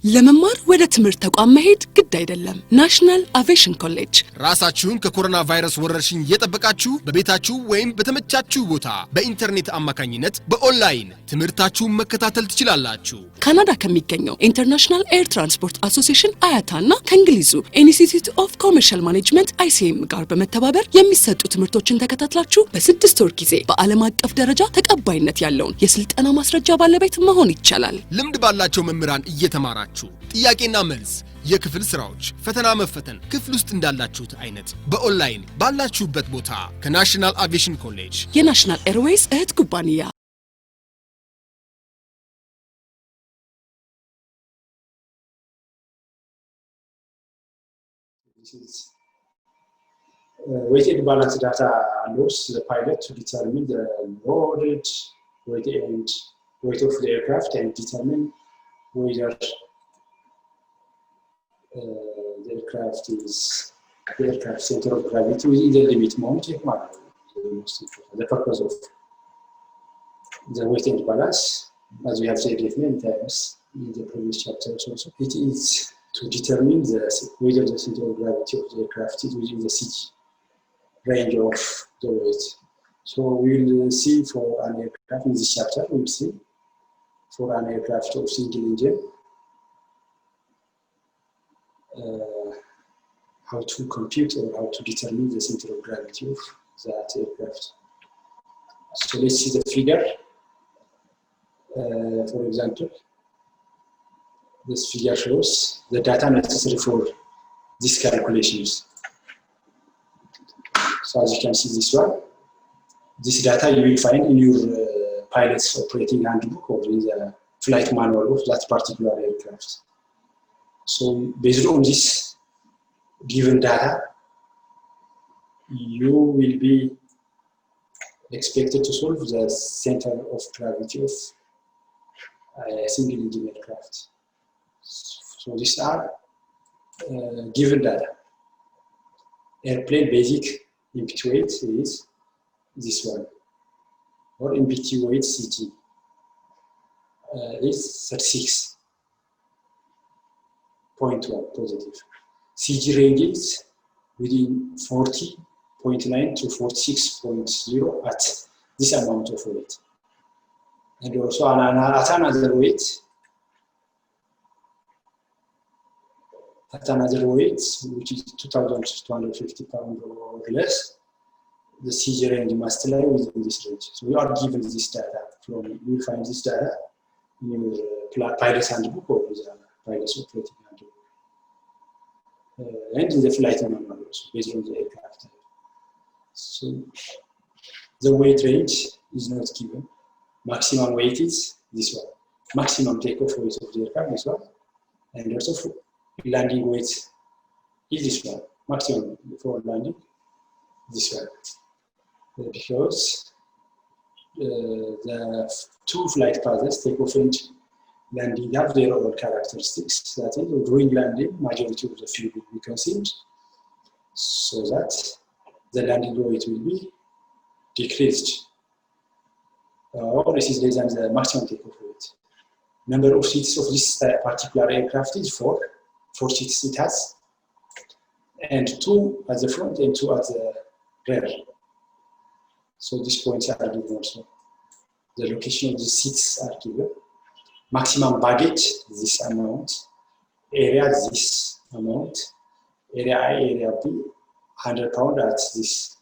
ለመማር ወደ ትምህርት ተቋም መሄድ ግድ አይደለም። ናሽናል አቪዬሽን ኮሌጅ ራሳችሁን ከኮሮና ቫይረስ ወረርሽኝ እየጠበቃችሁ በቤታችሁ ወይም በተመቻችሁ ቦታ በኢንተርኔት አማካኝነት በኦንላይን ትምህርታችሁን መከታተል ትችላላችሁ። ካናዳ ከሚገኘው ኢንተርናሽናል ኤር ትራንስፖርት አሶሲዬሽን አያታና ከእንግሊዙ ኢንስቲትዩት ኦፍ ኮመርሻል ማኔጅመንት ICM ጋር በመተባበር የሚሰጡ ትምህርቶችን ተከታትላችሁ በ6 ወር ጊዜ በዓለም አቀፍ ደረጃ ተቀባይነት ያለውን የስልጠና ማስረጃ ባለቤት መሆን ይቻላል። ልምድ ባላቸው መምህራን እየተማራችሁ ጥያቄና መልስ የክፍል ስራዎች ፈተና መፈተን ክፍል ውስጥ እንዳላችሁት አይነት በኦንላይን ባላችሁበት ቦታ ከናሽናል አቪዬሽን ኮሌጅ የናሽናል ኤርዌይስ እህት ኩባንያ weighted balance data allows the pilot to determine the loaded weight and weight of the aircraft and determine whether the aircraft center of gravity within the limit mount. The purpose of the weighted balance, as we have said many times in the previous chapters also, it is to determine whether the center of gravity of the aircraft is within the CG range of the weight. So we will see for an aircraft in this chapter, we will see for an aircraft of single engine how to compute or how to determine the center of gravity of that aircraft. So let's see the figure. For example, this figure shows the data necessary for these calculations. So as you can see this one, this data you will find in your pilot's operating handbook or in the flight manual of that particular aircraft. So based on this given data, you will be expected to solve the center of gravity of a single engine aircraft. So these are given data. Airplane basic empty weight is this one, or empty weight CG is 36.1 positive. CG range is within 40.9 to 46.0 at this amount of weight. And also at another weight, which is 2,250 pounds or less, the CG range must lie within this range. So we are given this data. You will find this data in your pilot's handbook or the pilot's operating handbook. And in the flight manual also, based on the aircraft type. So the weight range is not given. Maximum weight is this one. Maximum takeoff weight of the aircraft, this one. And also landing weight is this one. Maximum for landing, this one. Because the two flight paths, takeoff and landing, have their own characteristics. That is, during landing, majority of the fuel will be consumed, so that the landing weight will be decreased, or this is less than the maximum takeoff weight. Number of seats of this particular aircraft is 4 seats it has, and 2 at the front and 2 at the rear. So these points are given also. The location of the seats are given. Maximum baggage, this amount. Area, this amount. Area I, area B, 100 pounds at this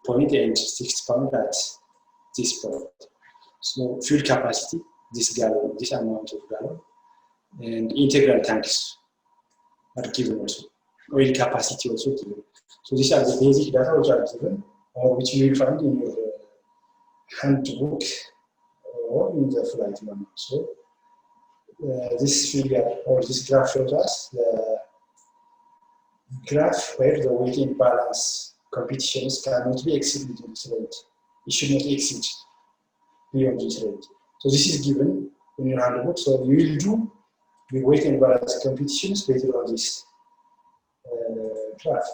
point and 60 pounds at this point. So fuel capacity, this amount of gallon. And integral tanks are given also. Oil capacity also given. So these are the basic data which are given, or which you will find in your handbook or in the flight manual. So this figure or this graph shows us the graph where the weighting balance competitions cannot be exceeded in this range. It should not exceed beyond this range. So this is given in your handbook. So you will do the weighting balance competitions based on this graph.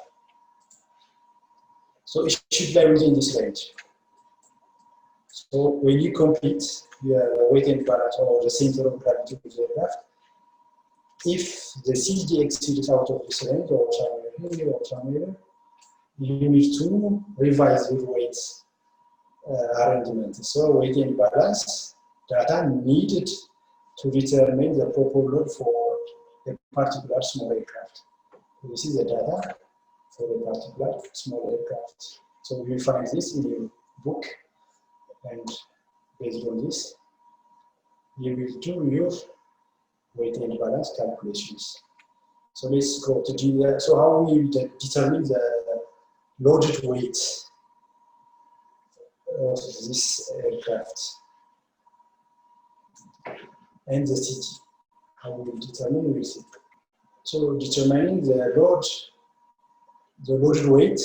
So it should lie within this range. So when you compete your weight and balance or the center of gravity of the aircraft, if the CG exceeds out of this range or somewhere, you need to revise your weight arrangement. So weight and balance data needed to determine the proper load for a particular small aircraft. This is the data for a particular small aircraft. So you will find this in your book, and based on this, you will do your weight and balance calculations. So let's go to the, so how we determine the loaded weight of this aircraft and the CG. How we determine, we will see. So determining the loaded weight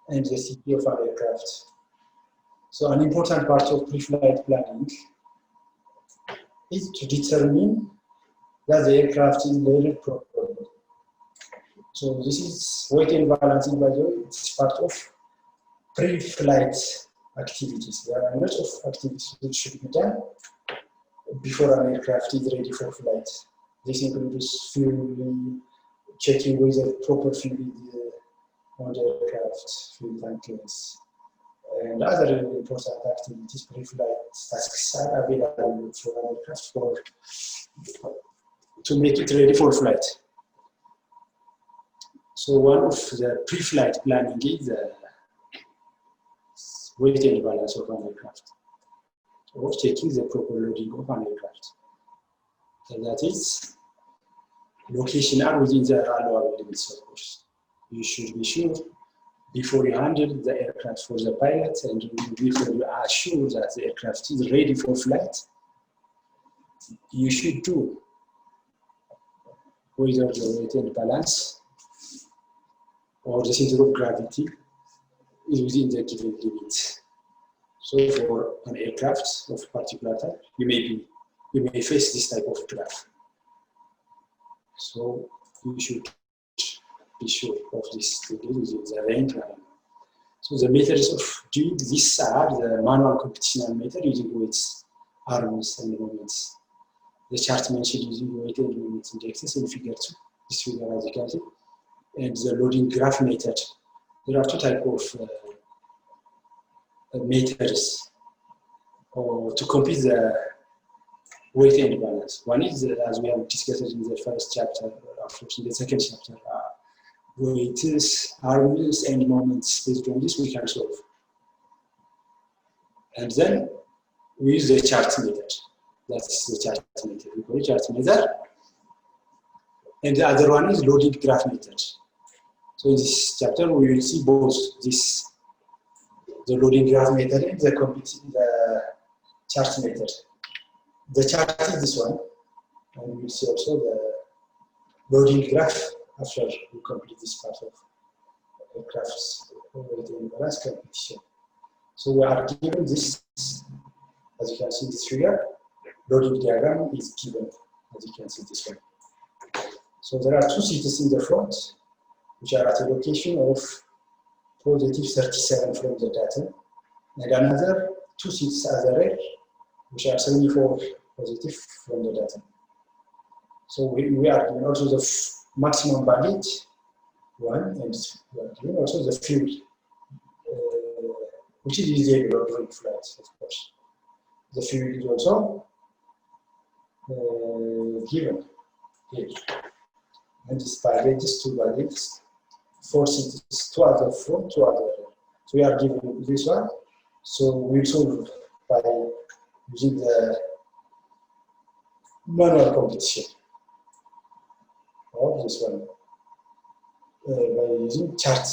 and the CG of an aircraft. So an important part of pre-flight planning is to determine that the aircraft is loaded properly. So this is weight and balancing, by the way, it's part of pre-flight activities. There are a lot of activities which should be done before an aircraft is ready for flight. This includes fuel, checking whether proper fuel is on the aircraft, fuel tankers, and other important activities. Pre-flight tasks are available for an aircraft to make it ready for flight. So one of the pre-flight planning is the weight and balance of an aircraft, or checking the proper loading of an aircraft. And that is location are within the allowable limits, of course. You should be sure before you handle the aircraft for the pilot, and before you are sure that the aircraft is ready for flight, you should do whether the weight and balance or the center of gravity is within the given limits. So for an aircraft of particular type, you may face this type of graph. So you should be sure of this within the range. So the methods of doing this are the manual computational method using weights, arms, and moments. The chart mentioned using weight and moment indexes in figure 2, this figure as you can see, and the loading graph method. There are two types of methods to complete the weight and balance. One is, as we have discussed in the first chapter, in the second chapter, weights, arms, and moments. Based on this, we can solve. And then we use the chart method. That's the chart method. We call it chart method. And the other one is loading graph method. So in this chapter, we will see both this, the loading graph method and the chart method. The chart is this one, and we will see also the loading graph after we complete this part of the graphs weight and balance competition. So we are given this, as you can see this figure, loading diagram is given, as you can see this one. So there are two seats in the front, which are at a location of positive 37 from the data, and another two seats at the rear, which are 74 positive from the data. So we are given also the maximum baggage, one, and we are given also the fuel, which is easier during flights, of course. The fuel is also given here. And this baggage is two baggages, 4 seats, 2 other front, 2 other rear. So we are given this one. So we solve by using the manual competition of this one, by using chart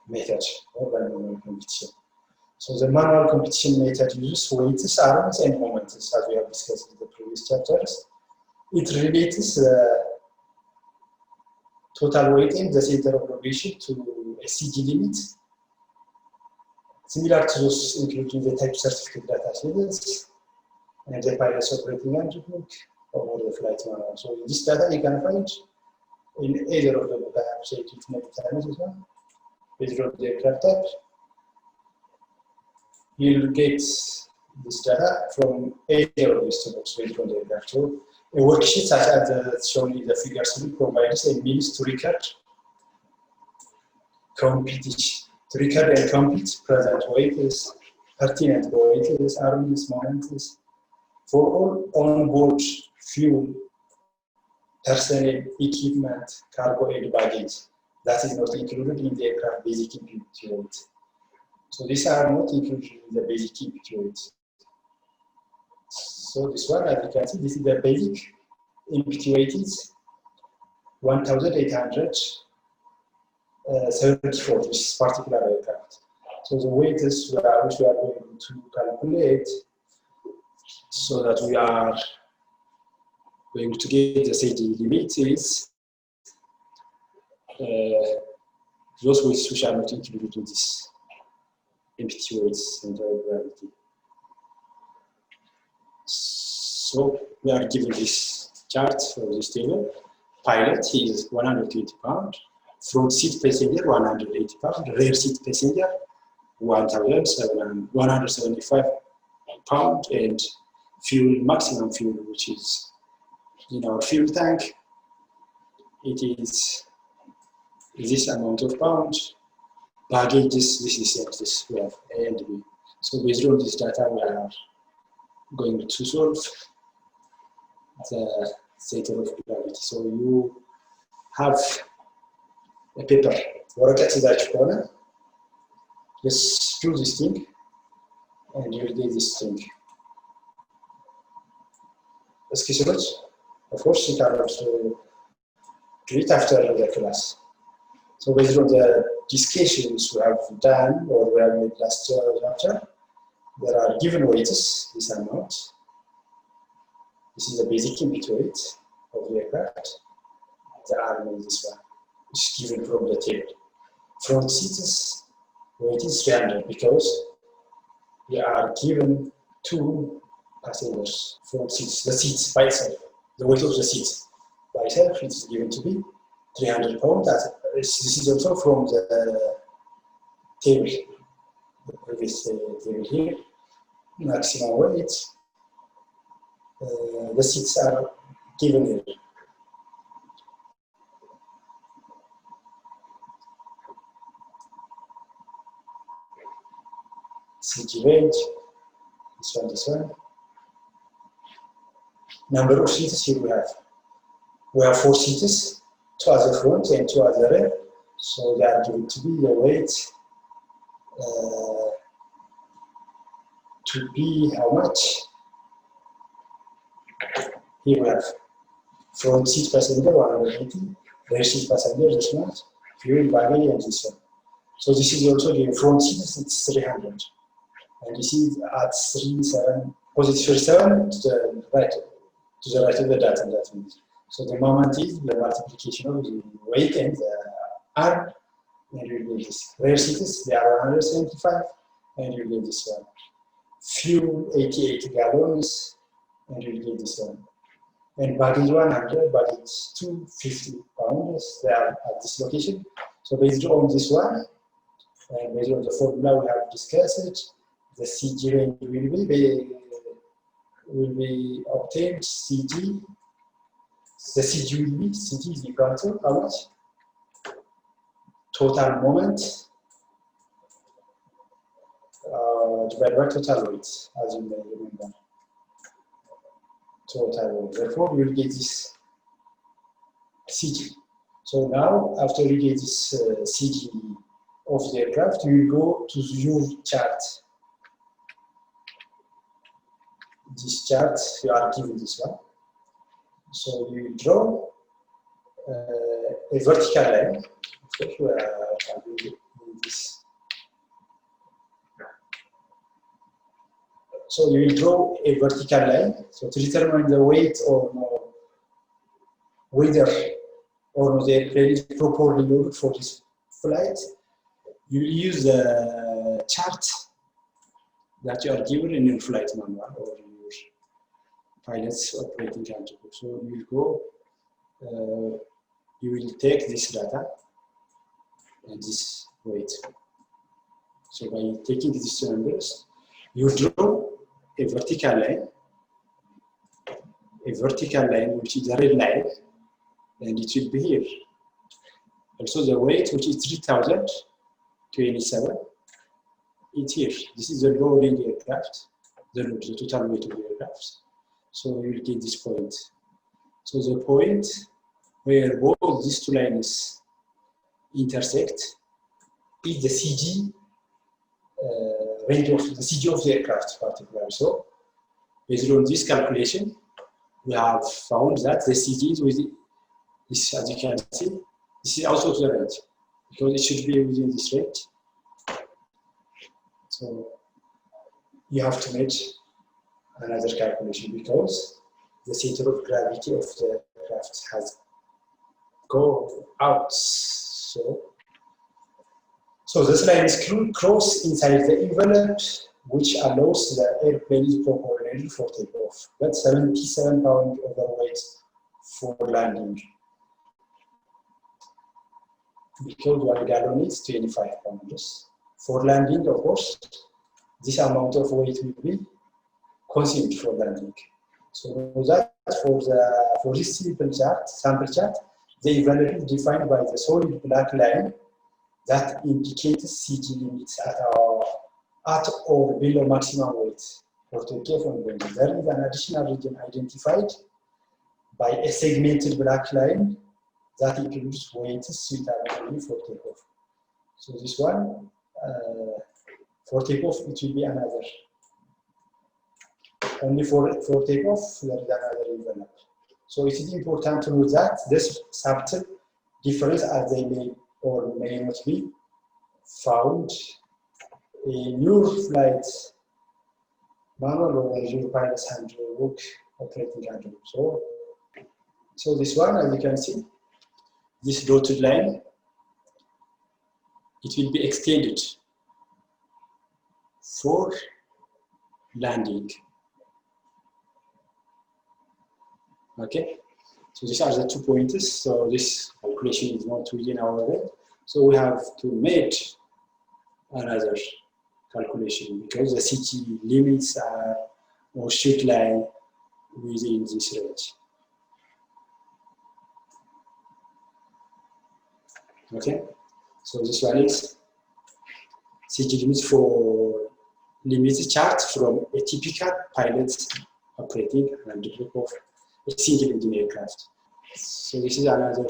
method or by manual competition. So the manual competition method uses weights, arms, and moments, as we have discussed in the previous chapters. It relates total weight and the center of rotation to a CG limit, similar to those including the type certificate data sheets and the pilot's operating handbook or the flight manual. So this data you can find in either of the book. I have said it many times as well. Based on the aircraft type, you'll get this data from either of these two books based on the aircraft. So A worksheet such as shown in the figure 3 provides a means to record, and compute present weights, pertinent weights, armies, moments for all on-board fuel, personnel, equipment, cargo, and baggage that is not included in the aircraft basic input weight. So these are not included in the basic input weight. So this one, as you can see, this is the basic input weight is 1,874, which is particular aircraft. So the weight is which we are going to calculate, so that we are going to get the safety limit is those weights which are not included in this empty weights center of gravity. So we are given this chart for this table. Pilot is 120 pounds, front seat passenger 180 pounds, rear seat passenger 175 pounds, and fuel, maximum fuel, which is in our fuel tank, it is this amount of pounds. Baggage, this we have A and B. So based on this data, we are going to solve the center of gravity. So you have a paper, ወረቀት ይዛችሁ ከሆነ just do this thing and you will get this thing. Sketches, of course, you can also do it after the class. So based on the discussions we have done or we have made last chapter, there are given weights, this amount. This is the basic input weight of the aircraft. The arm is this one, which is given from the table. Front seats weight is 300 because we are given 2 passengers. Front seats, the seats by itself, the weight of the seats by itself, it is given to be 300 pounds. This is also from the table, the previous table here. Maximum weight. The seats are given here. CG range, this one. Number of seats here we have. We have 4 seats, 2 at the front and 2 at the rear. So they are given to be the weight to be how much? Here we have front seat passenger 180, rear seat passenger this much, fuel, baggage, and this one. So this is also the front seat, it's 300. And you see at 37, positive 37 to the right of the data, that means. So the moment is the multiplication of the weight and the arm, and you get this. Rear seats, they are 175, and you get this one. Fuel, 88 gallons, and you get this one. And baggage 100, baggage 250 pounds, they are at this location. So based on this one, and based on the formula we have discussed, the CG range will be obtained. CG, the CG will be, CG is equal to how much? Total moment divided by total weight, as you may remember. Total weight. Therefore, we will get this CG. So now, after you get this CG of the aircraft, you will go to your chart. This chart, you are given this one. So you will draw a vertical line. So you will draw a vertical line. So to determine the weight or no, whether or not the airplane is properly loaded for this flight, you will use the chart that you are given in your flight manual or in your pilot's operating handbook. So you will go, you will take this data and this weight. So by taking these two numbers, you draw a vertical line a vertical line, which is a red line, and it will be here. Also the weight, which is 3,027, it's here. This is the loading aircraft, the total weight of the aircraft. So we will get this point. So the point where both these two lines intersect is the CG range of the CG of the aircraft particularly. So based on this calculation, we have found that the CG is within this, as you can see, this is also the range because it should be within this range. So you have to make another calculation because the center of gravity of the aircraft has gone out. So this line is crossed inside the envelope, which allows the airplane is properly ready for takeoff. That's 77 pound overweight for landing. Because 1 gallon is 25 pounds. For landing, of course, this amount of weight will be consumed for landing. So that for this sample chart, the envelope is defined by the solid black line that indicates CG limits at or below maximum weight for takeoff and landing. There is an additional region identified by a segmented black line that includes weights suitable for takeoff. So this one, for takeoff, it will be another. Only for takeoff, there is another envelope. So it is important to note that this subtle difference, as they may or may not be found in your flight manual or your pilot's handbook, operating handbook. So this one, as you can see, this dotted line, it will be extended for landing. Okay, so these are the 2 pointers. So this calculation is not within our range. So we have to make another calculation because the CT limits are or should lie within this range. Okay, so this one is CT limits for limits chart from a typical pilot operating handbook of a single engine aircraft. So this is another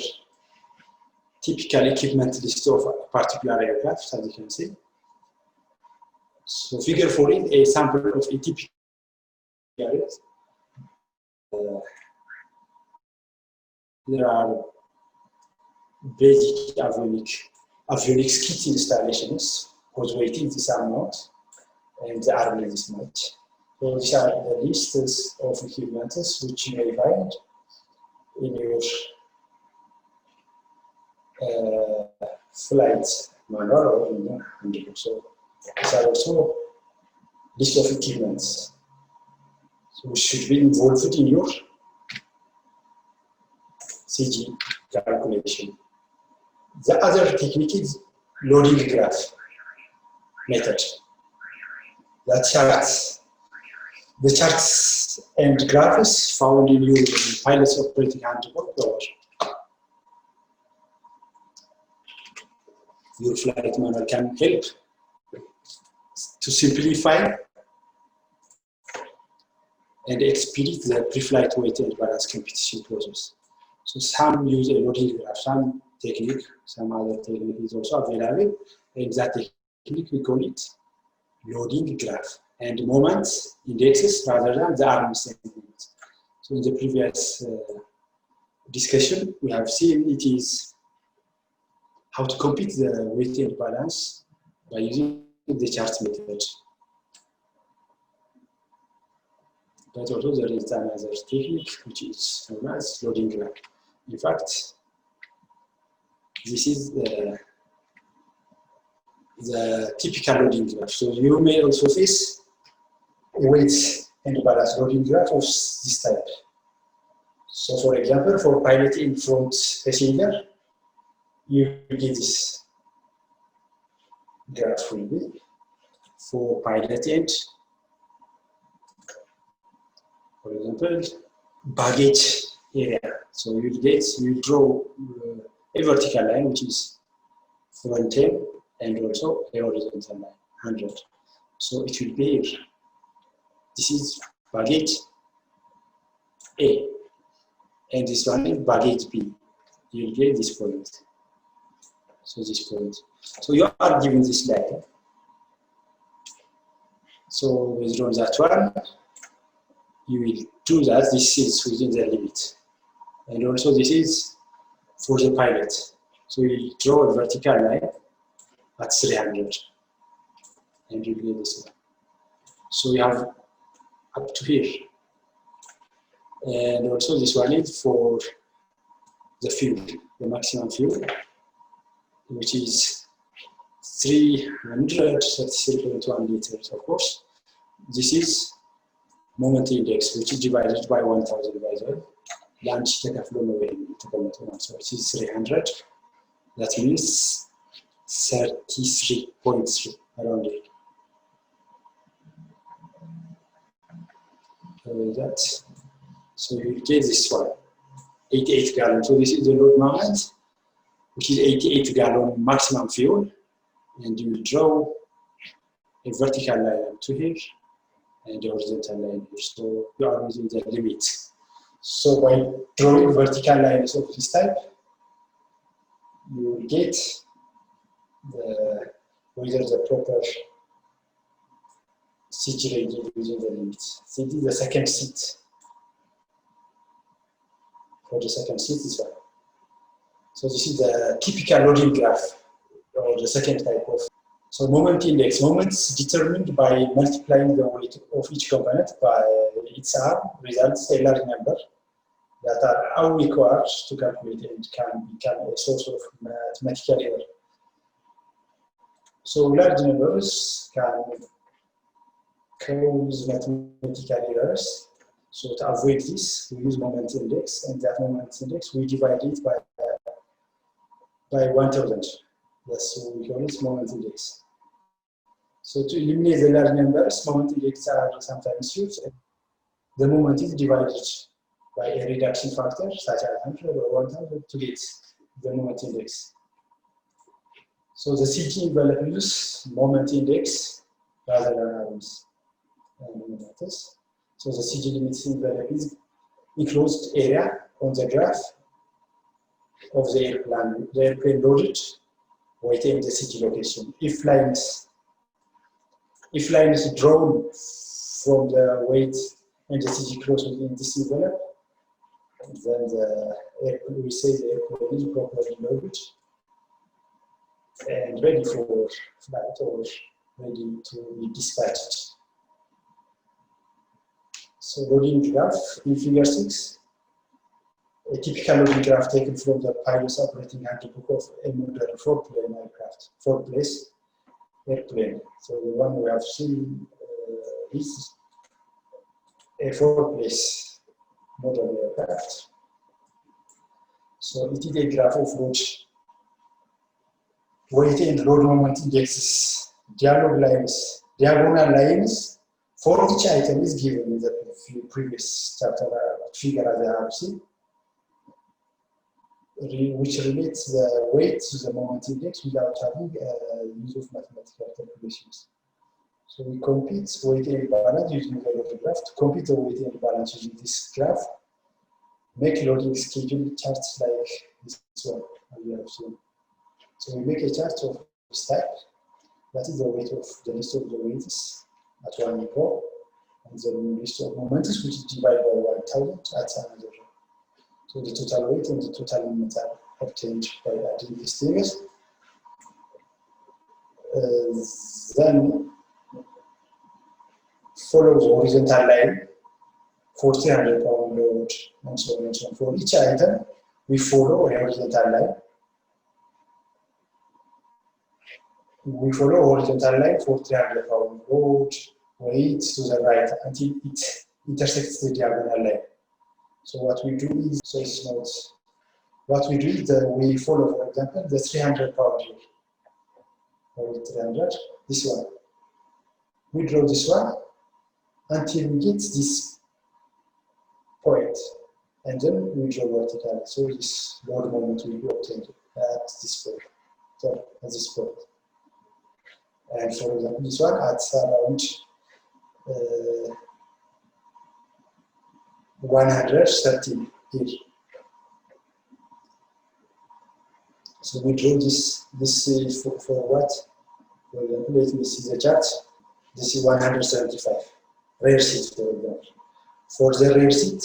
typical equipment list of a particular aircraft, as you can see. So figure 4 is a sample of a typical aircraft. There are basic avionics kit installations, whose weight is this amount, and the arm is this much. So these are the lists of equipment which you may find in your flight manual or in the handbook. So these are also list of equipments so which should be involved in your CG calculation. The other technique is loading graph method. The charts and graphs found in your pilot's operating handbook or your flight manual can help to simplify and expedite the pre-flight weight and balance competition process. So some use a loading graph, some technique, some other technique is also available, and that technique we call it loading graph and moments indexes rather than the arm segment. So in the previous discussion, we have seen it is how to compute the weight and balance by using the chart method. But also there is another technique which is known as loading graph. In fact, this is the typical loading graph. So you may also face weight and balance loading graph of this type. So for example, for pilot in front passenger, you get this graph will be for pilot end. For example, baggage area. So you draw a vertical line which is 110 and also a horizontal line 100. So it will be here. This is baggage A, and this one is baggage B. You will get this point. So this point. So you are given this line. So based on that one, you will do that. This is within the limit. And also this is for the pilot. So you draw a vertical line at 300. And you get this one. So you have up to here. And also this one is for the fuel, the maximum fuel, which is 333.1 liters, of course. This is moment index, which is divided by 1000 by the lunch ተከፍሎ ነው የተቀመጠው ማለት ነው. Which is 300. That means 33.3 around it. So you get this one, 88 gallons. So this is the load moment, which is 88 gallon maximum fuel, and you will draw a vertical line up to here and a horizontal line here. So you are using the limit. So by drawing vertical lines of this type, you will get whether the proper CG range within the limit. So this is the second seat. For the second seat, this one. So this is the typical loading graph, or the second type of. So moment index, moments determined by multiplying the weight of each component by its arm results a large number that are required to calculate and can become a source of mathematical error. So large numbers can cause mathematical errors. So to avoid this, we use moment index, and that moment index we divide it by 1000. That's what we call it moment index. So to eliminate the large numbers, moment index are sometimes used. The moment is divided by a reduction factor, such as 100 or 1000, to get the moment index. So the CG envelope uses moment index rather than arms. So the CG limit envelope is enclosed area on the graph of the airplane loaded, weight and the CG location. If line is drawn from the weight and the CG close within this envelope, then we say the airplane is properly loaded and ready for flight or ready to be dispatched. So loading graph in figure 6, a typical loading graph taken from the pilot's operating handbook of a modern four-plane aircraft, four-place airplane. So the one we have seen is a four-place modern aircraft. So it is a graph of which weight and load moment indexes, diagonal lines for each item is given in the previous chapter figure as I have seen, which relates the weight to the moment index without having use of mathematical calculations. So we compute weight and balance using the loading graph. To compute the weight and balance using this graph, make loading schedule charts like this one, as we have seen. So we make a chart of this type. That is the weight of the list of the weights at one go, and the list of moments which is divided by 1000 at another. So the total weight and the total moment are obtained by adding these things. Then follow the horizontal line for 300 pound load and so on and so on. For each item, we follow a horizontal line. We follow a horizontal line for 300 pound load, weight to the right until it intersects the diagonal line. So what we do is, so it's not, what we do is we follow, for example, the 300 pound here. 300, this one. We draw this one until we get this point, and then we draw vertically. So this load moment will be obtained at this point. So at this point. And for example, this one at around 130 here. So we draw this is for what? For example, let me see the chart. This is 175 rare seat, for example. For the rare seat,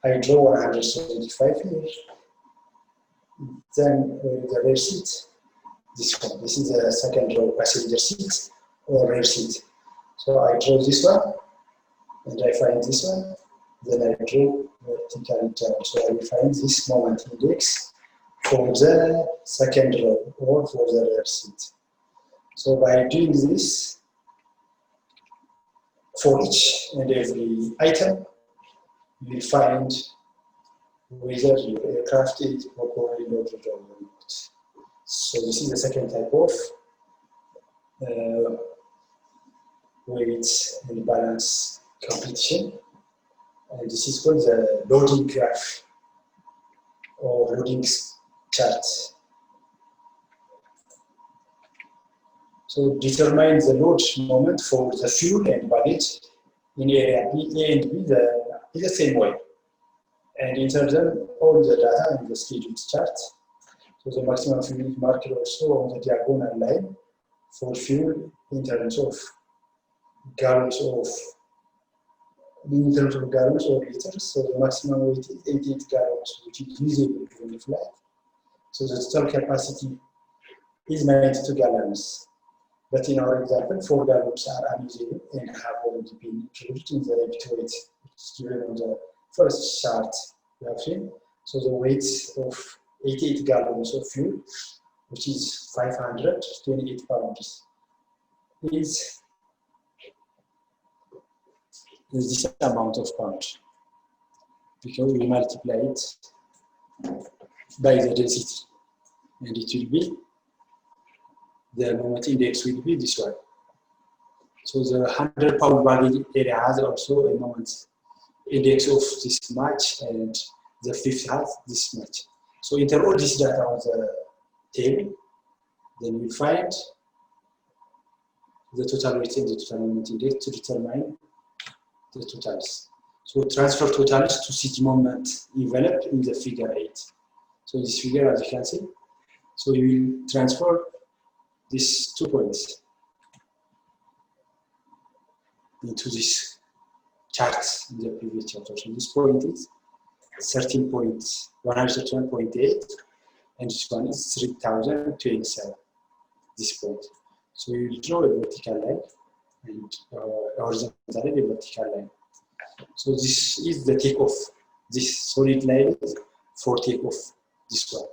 I draw 175 here. Then the rare seat, this one. This is the second row, passenger seat or rare seat. So I draw this one, and I find this one. Then I draw vertically down. So I will find this moment index for the second row or for the rare seat. So by doing this, for each and every item, you will find whether your aircraft is properly loaded or not. So this is the second type of weight and balance competition. And this is called the loading graph or loading chart. So determine the load moment for the fuel and baggage in area B, A and B in the same way. And enter them all the data in the scheduled chart. So the maximum fuel is marked also on the diagonal line for fuel in terms of gallons or liters. So the maximum weight is 88 gallons, which is usable during the flight. So the total capacity is 92 gallons. But in our example, 4 gallons are unusable and have already been included in the empty weight, which is given on the first chart we have seen. So the weight of 88 gallons of fuel, which is 528 pounds, is this amount of pounds, because we multiply it by the density, and it will be, the moment index will be this one. So the 100 pound baggage area has also a moment index of this much, and the fifth has this much. So enter all this data on the table, then we find the total weight and the total moment index to determine the totals. So transfer totals to CG moment envelope in the figure 8. So this figure, as you can see, so you will transfer these 2 points into this chart in the previous chapter. So this point is 131.8, and this one is 3027, this point. So you will draw a vertical line and horizontally a vertical line. So this is the takeoff. This solid line is for takeoff, this one.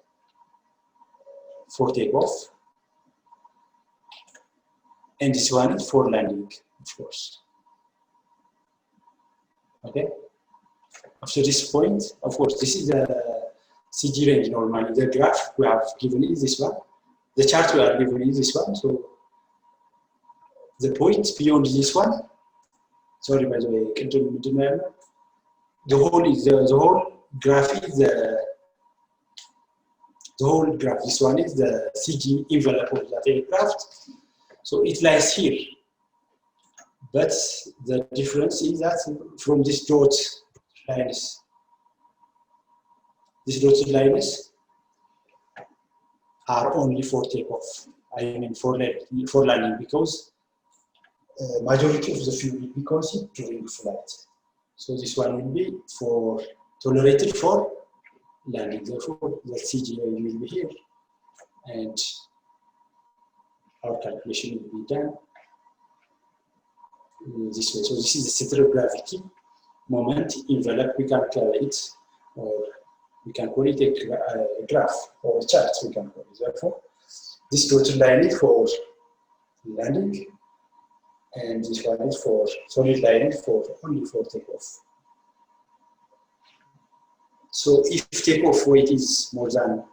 For takeoff. And this one is for landing, of course. Okay? After this point, of course, this is the CG range normally. The graph we have given is this one. The chart we are given is this one. So the point beyond this one, sorry by the way, the whole graph is the whole graph. This one is the CG envelope of that aircraft. So it lies here. But the difference is that from this dot lines, these dotted lines are only for takeoff. I mean for landing, because majority of the fuel will be consumed during flight. So this one will be tolerated for landing. Therefore, the CG will be here, and our calculation will be done this way. So this is the center of gravity moment envelope. We can call it, or we can call it a graph or a chart. We can call it. Therefore, this total line is for landing, and this one is for solid line for only for takeoff. So if takeoff weight is more than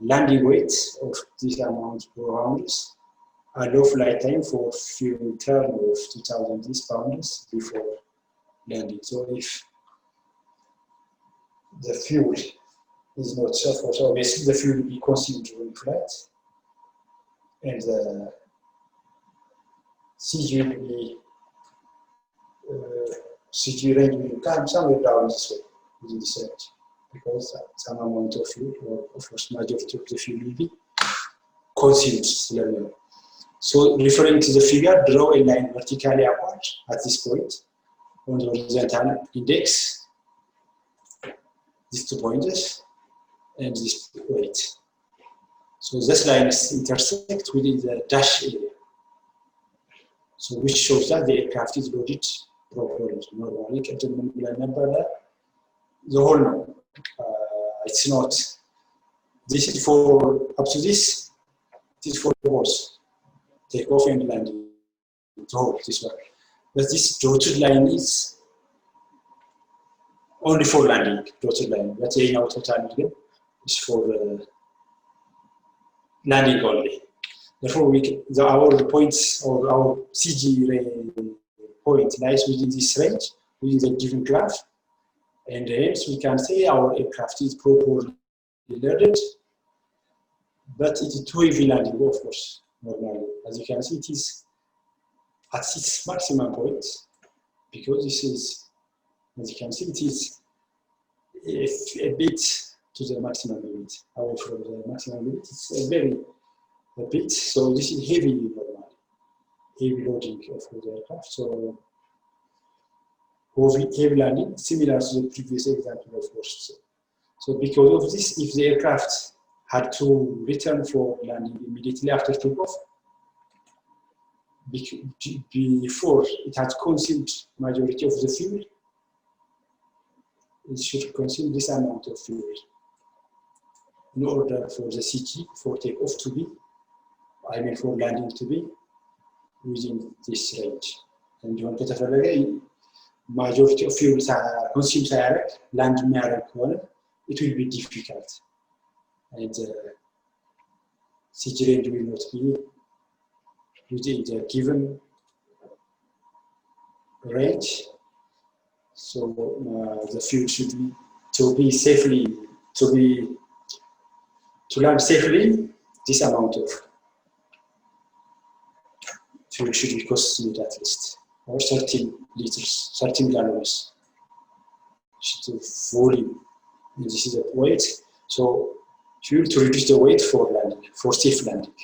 landing weight of this amount per pounds, a low flight time for fuel return of 2000 pounds before landing. So if the fuel is not suffer. So obviously the fuel will be consumed during flight, and the CG will be CG range will come somewhere down this way within this range, because some amount of fuel, or of course majority of the fuel, will be consumed. So referring to the figure, draw a line vertically upward at this point on the horizontal index, these 2 pointers, and this weight. So this line intersect within the dash area. So which shows that the aircraft is loaded properly. Normally, the whole no. It's not. This is for up to this. This is for both takeoff and landing. The whole this one. But this dotted line is only for landing. Dotted line. But in our total is for landing only. Therefore, our points or our CG point lies within this range, within the given graph, and hence we can say our aircraft is properly loaded, but it is too heavy landing, of course, normally. As you can see, it is at its maximum point, because this is, as you can see, it is a bit to the maximum limit. Away from the maximum limit, it's a bit, so this is heavy normally, heavy loading of the aircraft. So heavy landing, similar to the previous example, of course. So because of this, if the aircraft had to return for landing immediately after takeoff, before it had consumed majority of the fuel, it should consume this amount of fuel in order for the CG for takeoff to be, for landing to be within this range. And you want to have majority of fuel consume land it will be difficult. And CG range will not be within the given range. So the fuel should be to land safely. This amount of fuel should be consumed at least, or 13 liters, 13 gallons. Should volume. And this is the weight. So fuel to reduce the weight for landing, for safe landing.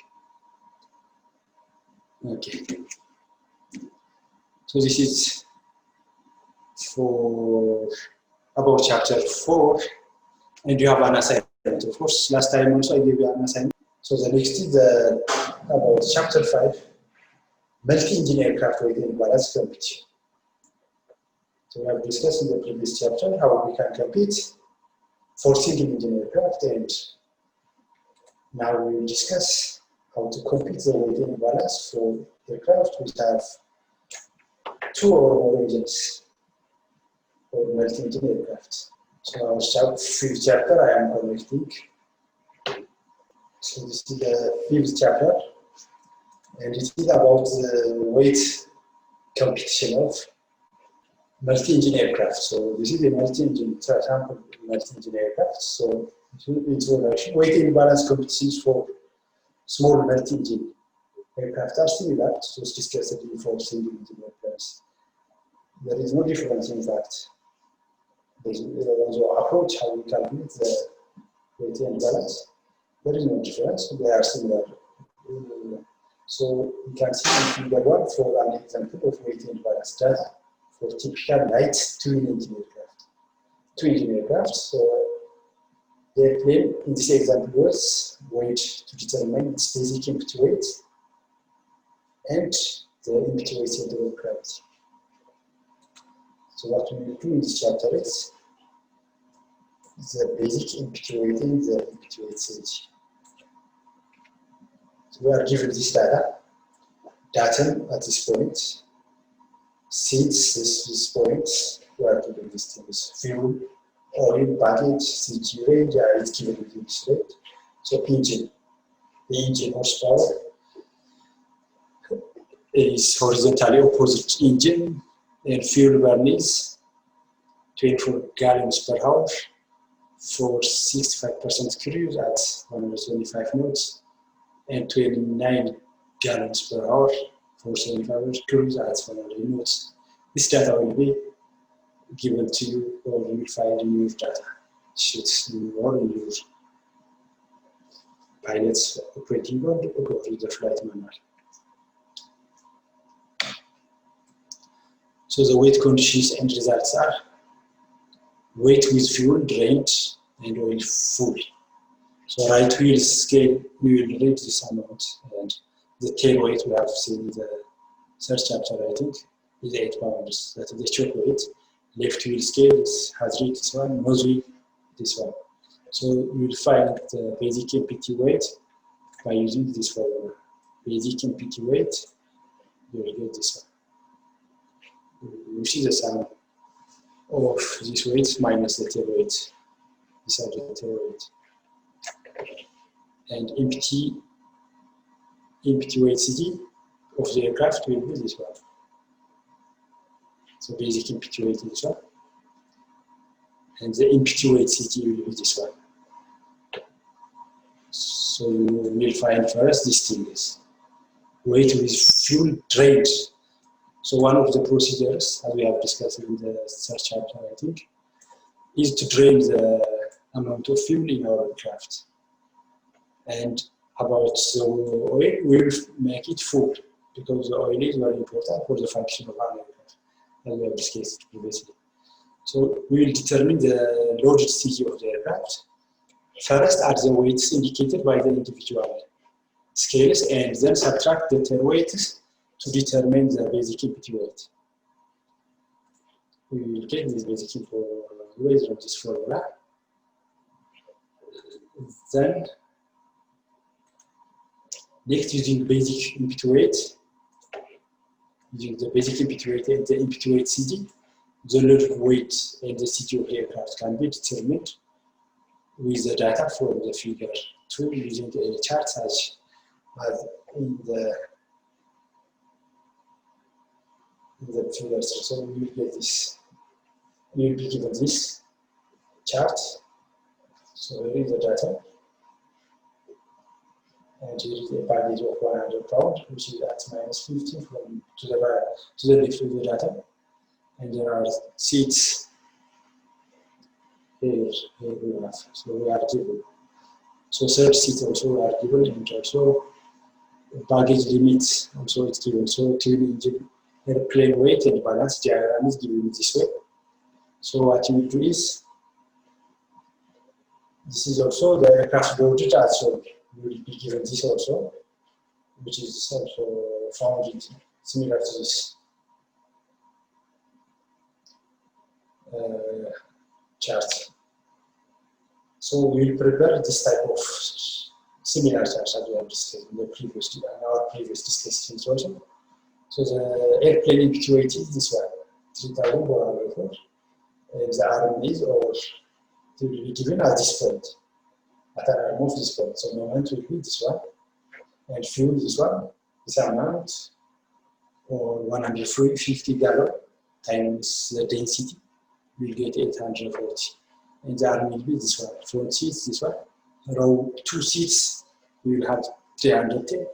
Okay. So this is for about chapter 4, and you have an assignment. Of course, last time also I gave you an assignment. So the next is about chapter 5, multi-engine aircraft weight and balance competition. So we have discussed in the previous chapter how we can compete for single-engine aircraft, and now we will discuss how to compete the weight and balance for aircraft which have 2 or more engines or multi-engine aircraft. So our 5th chapter I am connecting. So this is the 5th chapter, and it is about the weight competition of multi-engine aircraft. So this is a multi-engine, sample multi-engine aircraft. So it's weight and balance competitions for small multi-engine aircraft are similar to those discussed for single-engine aircraft. There is no difference, in fact. There is no approach how we calculate the weight and balance. There is no difference. They are similar. So you can see in figure 1 for an example of weight and balance data for typical light twin-engine aircraft. Twin-engine aircraft. So the airplane in this example was weighed to determine its basic empty weight and the empty weight center of gravity. So what we will do in this chapter is the basic empty weight and the empty weight center. So we are given this datum at this point. Since this point, we are given these things: fuel, oil, baggage, CG range, it's given within this range. So engine, the engine horsepower is horizontally opposite engine, and fuel burn is 24 gallons per hour, for 65% cruise at 125 knots and 29 gallons per hour for 75 hours cruise at 100 knots. This data will be given to you, or you will find in your data sheets or in your pilot's operating board or the flight manual. So the weight conditions and results are weight with fuel drained and oil full. So right wheel scale, we will read this amount, and the tail weight we have seen in the third chapter, I think, is 8 pounds. That is the choke weight. Left wheel scale has read this one, nose wheel this one. So you will find the basic MPT weight by using this formula. Basic MPT weight, you will get this one. You see the sum of this weight minus the tail weight. These are the tail weight. And empty weight CG of the aircraft will be this one. So basic empty weight is this one. And the empty weight CG will be this one. So you will find first these things. Weight with fuel drained. So one of the procedures, as we have discussed in the third chapter, I think, is to drain the amount of fuel in our aircraft. And about the oil, we will make it full, because the oil is very important for the function of our aircraft, as we have discussed previously. So we will determine the loaded CG of the aircraft. First are the weights indicated by the individual scales, and then subtract the tail weights to determine the basic empty weight. We will get this basic weight from this formula. Then, next, using basic empty weight, using the basic empty weight and the empty weight CG, the load weight and the CG of the aircraft can be determined with the data from the figure 2 using a chart such as in the figures. So we will get this, we will be given this chart. So here is the data. And here is a baggage of 100 pounds, which is at minus 50 from to the left of the data. And there are seats here we have. So we are given. So third seat also are given, and also baggage limits also it's given. So clean engine airplane weight and balance diagram is given this way. So what you do is, this is also the aircraft loaded as well. You will be given this also, which is also found in similar to this chart. So we will prepare this type of similar charts as we have discussed in our previous discussions also. So the airplane empty weight is this one, 3,104, and the RM is, or it will be given at this point, at an RM of this point. So moment will be this one, and fuel this one, this amount, or 150 gallon times the density, we'll get 840. And the RM will be this one, front seats, this one, row 2 seats, we will have 310.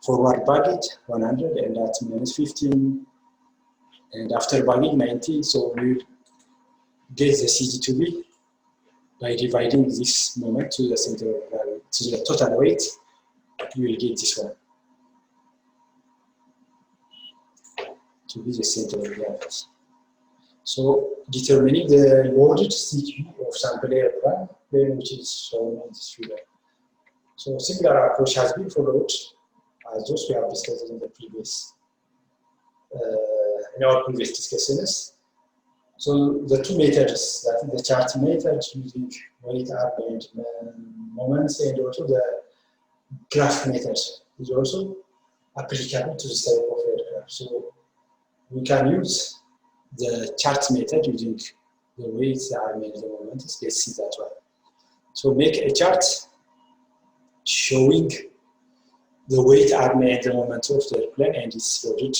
Forward baggage 100, and that's minus 15, and after baggage 90. So we will get the CG to be by dividing this moment to the center of gravity, to the total weight. You will get this one to be the center of gravity. So determining the loaded CG of sample airplane, which is shown in this figure. So similar approach has been followed as those we have discussed in the previous, in our previous discussions. So the two methods, that is the chart method using weight up and moments, and also the graph method is also applicable to this type of aircraft. So we can use the chart method using the weights, the arm, and the moments. Let's see that one. So make a chart showing the weight, arm, and the moment of the airplane and its loaded.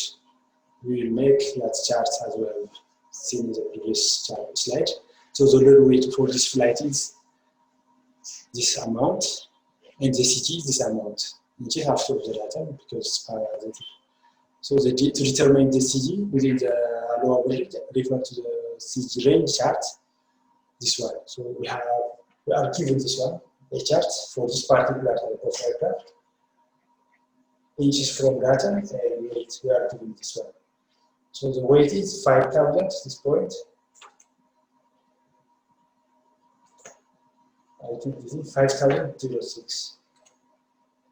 We will make that chart as we have seen in the previous slide. So the load weight for this flight is this amount, and the CG is this amount, which is half of the data because it's parallel. So to determine the CG within the allowable range, refer to the CG range chart, this one. So we are given this one, a chart for this particular type of aircraft, inches from data, and weight, we are given this one. So the weight is 5,000, this point. I think this is 5,006.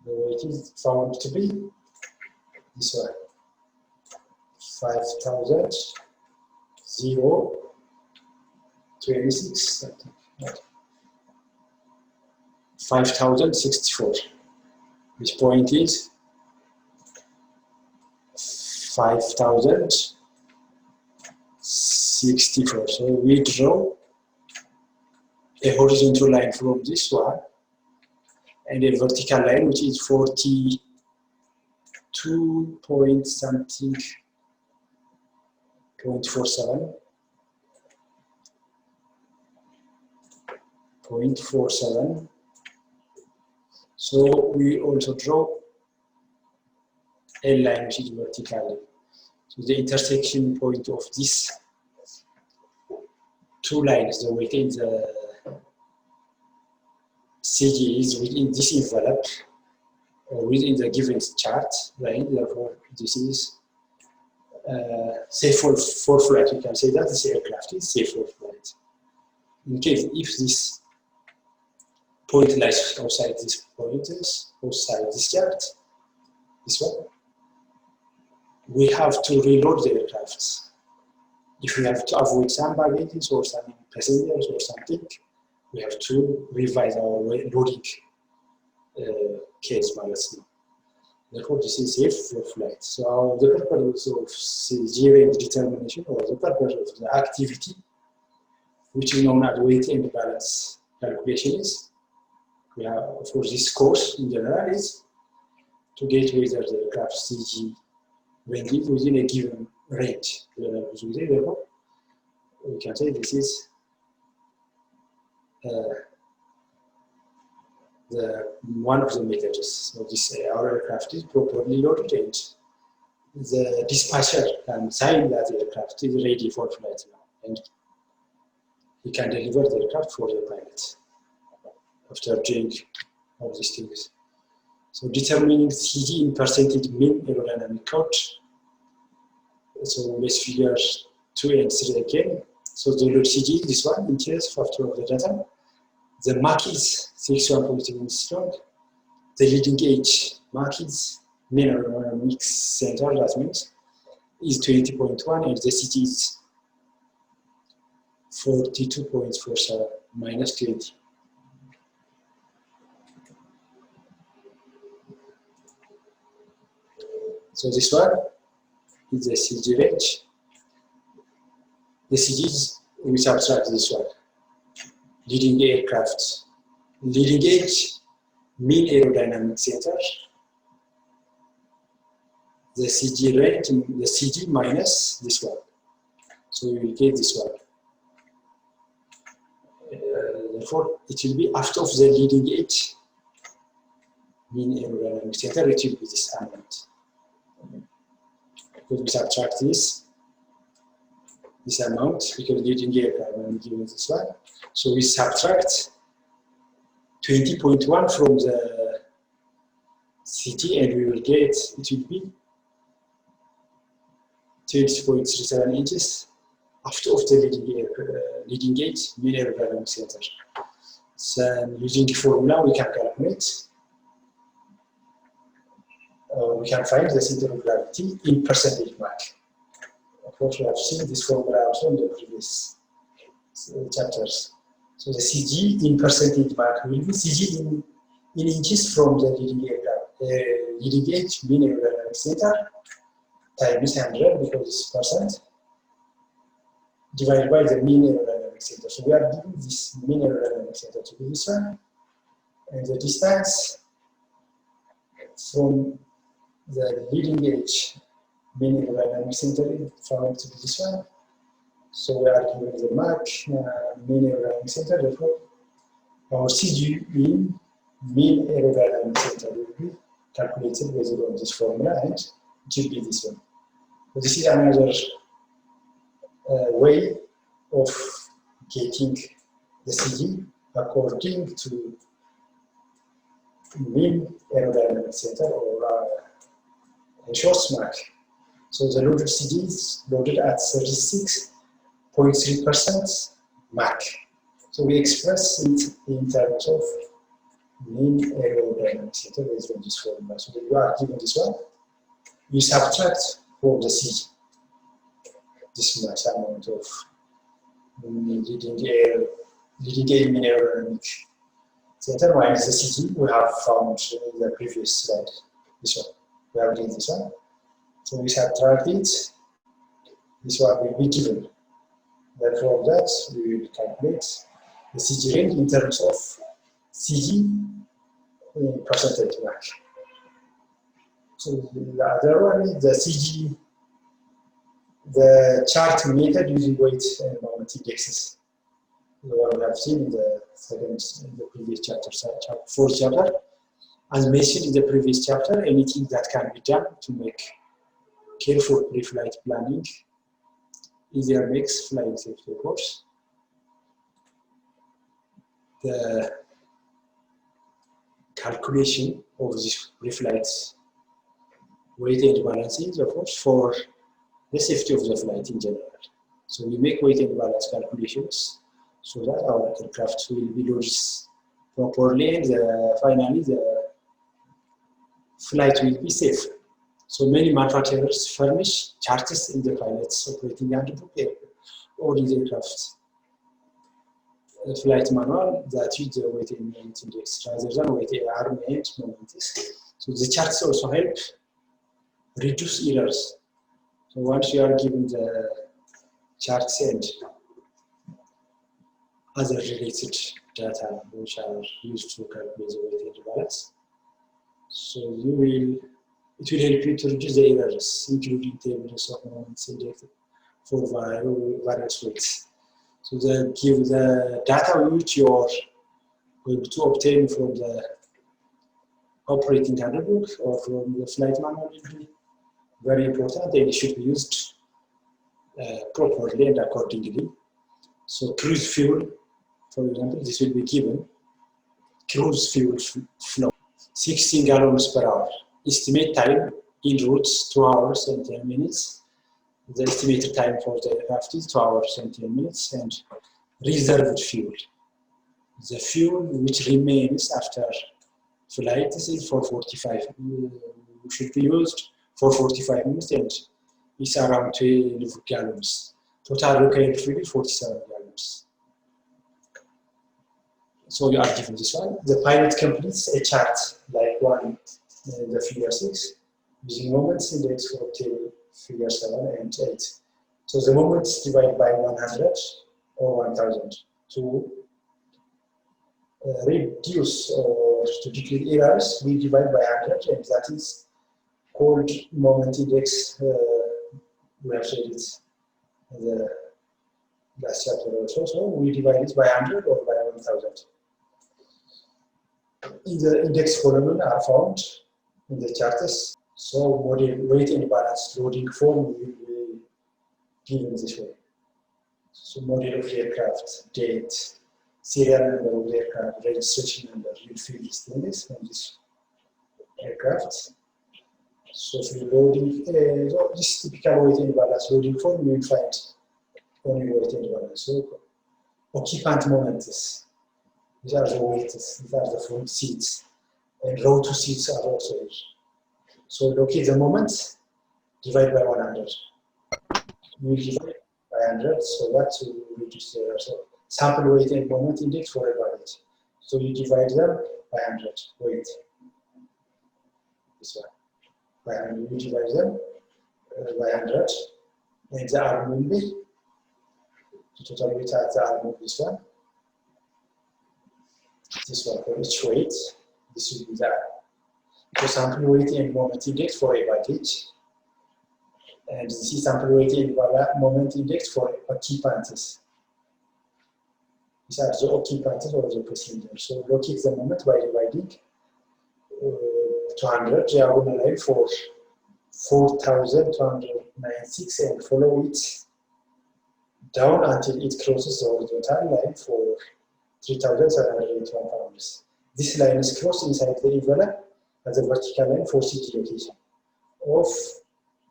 The weight is found to be this one. 5,026, 5,064. This point is 5,064. So we draw a horizontal line from this one and a vertical line which is 42 point something 0.47. 0.47. So we also draw a line which is vertically. So the intersection point of these two lines, the weight in the CG is within this envelope or within the given chart line. Therefore, this is safe for flight. We can say that this aircraft is safe for flight. In case if this point lies outside this point, outside this chart, this one, we have to reload the aircraft. If we have to avoid some baggage or some passengers or something, we have to revise our loading case policy. Therefore, this is safe for flight. So the purpose of CG range determination, or the purpose of the activity, which is known as weight and balance calculation, is, we have, of course, this course in general is to get whether the aircraft CG range is within a given range. Therefore, we can say this is one of the methods. So this our aircraft is properly loaded and the dispatcher can sign that the aircraft is ready for flight now, and he can deliver the aircraft for the pilot after doing all these things. So determining CG in percentage mean aerodynamic count. So let's figure 2 and 3 again. So the load CG, this one, inches factor of the data. The Mach is 61.7 strong. The leading edge Mach is mean aerodynamic center, that means, is 20.1, and the CG is 42.47 minus 20. So this one is the CG range. The CG is, we subtract this one. Leading aircraft, leading edge, mean aerodynamic center. The CG range, the CG minus this one. So we will get this one. Therefore, it will be after of the leading edge, mean aerodynamic center, it will be this amount. Because we subtract this amount, because leading aircraft, I'm given this one. So we subtract 20.1 from the CT, and we will get, it will be 20.37 inches after of the leading edge mean aerodynamic center. So using the formula, we can calculate. We can find the center of gravity in percentage Mach. Of course, we have seen this formula also in the previous chapters. So the CG in percentage Mach will be CG in inches from the leading aircraft. Leading edge mean aerodynamic center times 100, because it's percent, divided by the mean aerodynamic center. So we are giving this mean aerodynamic center to be this one, and the distance from the leading edge mean aerodynamic center is found to be this one. So we are given the Mach mean aerodynamic center, therefore our CG mean aerodynamic center will be calculated based on this formula, and it will be this one. So this is another way of getting the CG according to mean aerodynamic center or short Mach. So the loaded CG is loaded at 36.3% Mach. So we express it in terms of mean aerodynamic center based on this formula. So when you are given this one, you subtract from the CG this much amount of leading mean aerodynamic center minus the CG we have found in the previous slide. This one. We have done this one. So we subtract it. This one will be given. Then from that, we will calculate the CG range in terms of CG in percentage Mach. So the other one is the CG, the chart method using weight and moment indexes. The one we have seen in the previous chapter, fourth chapter. As mentioned in the previous chapter, anything that can be done to make careful pre-flight planning easier makes flying safety, of course. The calculation of this pre-flight weight and balances, of course, for the safety of the flight in general. So we make weight and balance calculations so that our aircraft will be loaded properly, and finally the flight will be safe. So many manufacturers furnish charts in the pilot's operating handbook or in the aircraft flight manual that use the weight and moment index rather than weight arm and moment. So the charts also help reduce errors. So once you are given the charts and other related data which are used to calculate the weight and balance, so it will help you to reduce the errors, including tables of moments index for various weights. So the data which you are going to obtain from the operating handbook or from the flight manual will be very important, and it should be used properly and accordingly. So cruise fuel, for example, this will be given. Cruise fuel flow, 16 gallons per hour. Estimate time en route 2 hours and 10 minutes. The estimated time for the aircraft is 2 hours and 10 minutes, and reserved fuel. The fuel which remains after flight is for 45. Should be used for 45 minutes, and it's around 12 gallons. Total required fuel is 47 gallons. So you are given this one. The pilot completes a chart like one in the figure 6 using moments index for table figure 7 and 8. So the moments divided by 100 or 1000 to reduce or to decrease errors, we divide by 100, and that is called moment index. We have said it in the last chapter also. So we divide it by 100 or by 1000. In the index column are found in the charts. So model weight and balance loading form will be given this way. So model of the aircraft, date, serial number of the aircraft, registration number, you'll fill this in this aircraft. So for loading, so this typical weight and balance loading form, you will find only weight and balance. So occupant moments, these are the weights, these are the front seats, and row 2 seats are also here. So locate the moments, divide by 100. We divide by 100, so that's to reduce the error. So sample weight and moment index for a valid. So you divide them by 100 weight. This one. By 100, you divide them by 100, and the arm will be the total weight at the arm of this one. This one for each weight. This will be the so sample weight and moment index for a baggage, and this is sample weight and moment index for occupants. These are the occupants or the passengers. So locate the moment by dividing 200. They are on a line for 4,296 and follow it down until it crosses the horizontal line for 3,781 pounds. This line is crossed inside the envelope as a vertical line for CG location of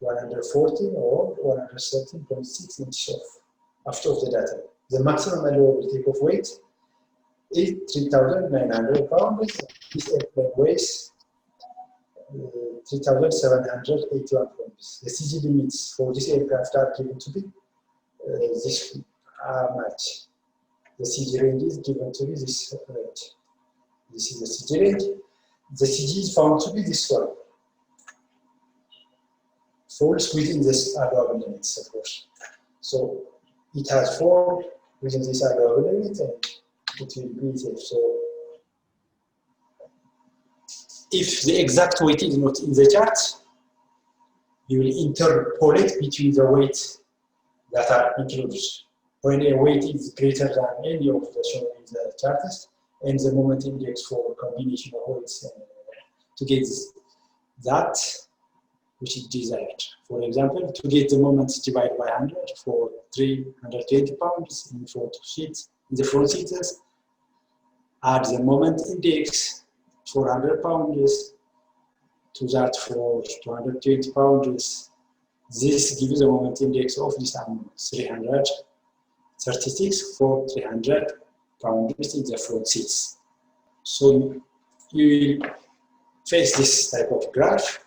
114 or 113.6 inches after the data. The maximum allowable takeoff weight is 3,900 pounds. This airplane weighs 3,781 pounds. The CG limits for this aircraft are given to be this much. The CG range is given to be this range. This is the CG range. The CG is found to be this one. Falls within this allowable limits, of course. So it has 4 within this allowable limit, and it will be safe. So if the exact weight is not in the chart, you will interpolate between the weights that are included. When a weight is greater than any of the shown in the charts, and the moment index for combination of weights to get that which is desired. For example, to get the moment divided by 100 for 320 pounds in front seats, in the front seats, add the moment index 400 pounds to that for 220 pounds. This gives the moment index of this amount 336 for 300 pounds in the front seats. So you will face this type of graph,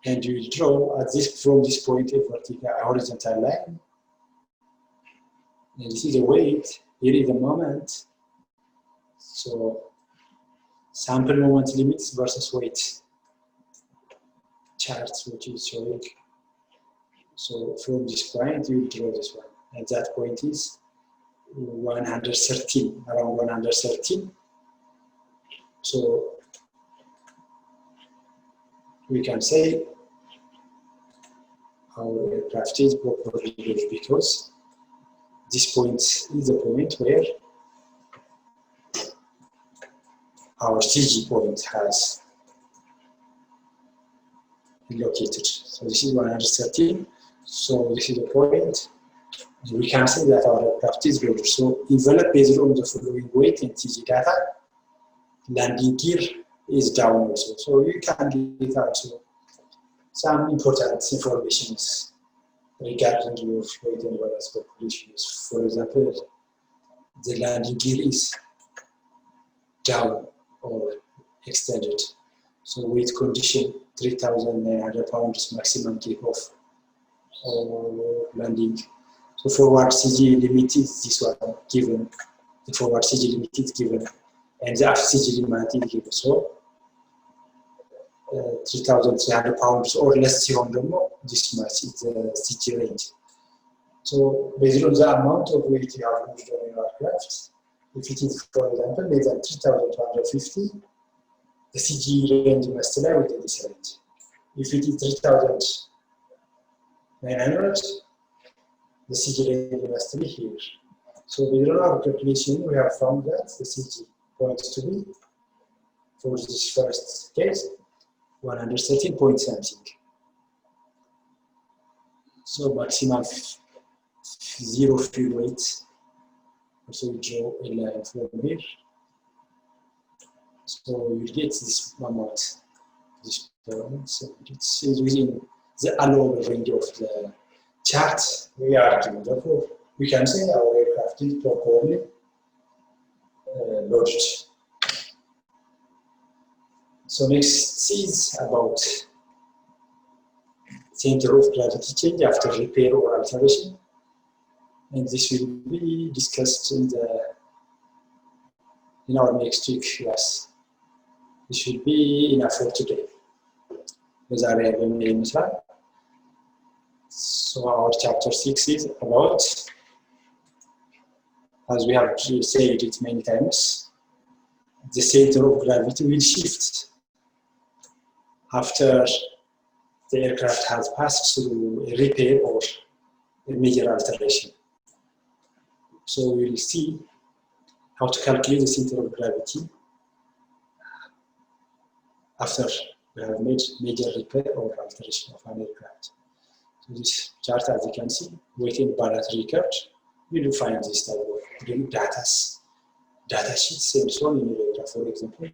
and you will draw at this from this point a vertical horizontal line. And this is the weight, here is the moment. So sample moment limits versus weight charts, which is showing. So from this point, you draw this one, and that point is 113, around 113. So we can say our aircraft is properly built because this point is the point where our CG point has located. So this is 113. So this is the point. We can say that our aircraft is loaded. So envelope based on the following weight and CG data, landing gear is down also. So you can get also some important information regarding your weight and balance calculations. For example, the landing gear is down or extended. So weight condition 3,900 pounds maximum takeoff or landing. So forward CG limit is this one given. The forward CG limit is given, and the aft CG limit is given. So 3,300 pounds or less more, this much is the CG range. So based on the amount of weight you have moved on your aircraft, if it is, for example, less than 3,250, the CG range must lie within this range. If it is 3,900, the CG range must be here. So based on our calculation, we have found that the CG points to be, for this first case, 113 point something. So maximum 0 fuel weight. So we draw a line from here. So you get this amount, this point. So it's within the allowable range of the chart we are given. Therefore, we can say our aircraft is properly loaded. So next is about center of gravity change after repair or alteration. And this will be discussed in our next week class. This will be enough for today. So our chapter 6 is about, as we have said it many times, the center of gravity will shift after the aircraft has passed through a repair or a major alteration. So we will see how to calculate the center of gravity after we have made major repair or alteration of an aircraft. So this chart, as you can see, weighted balance record, you will find this type of data sheets and so on in your aircraft. For example,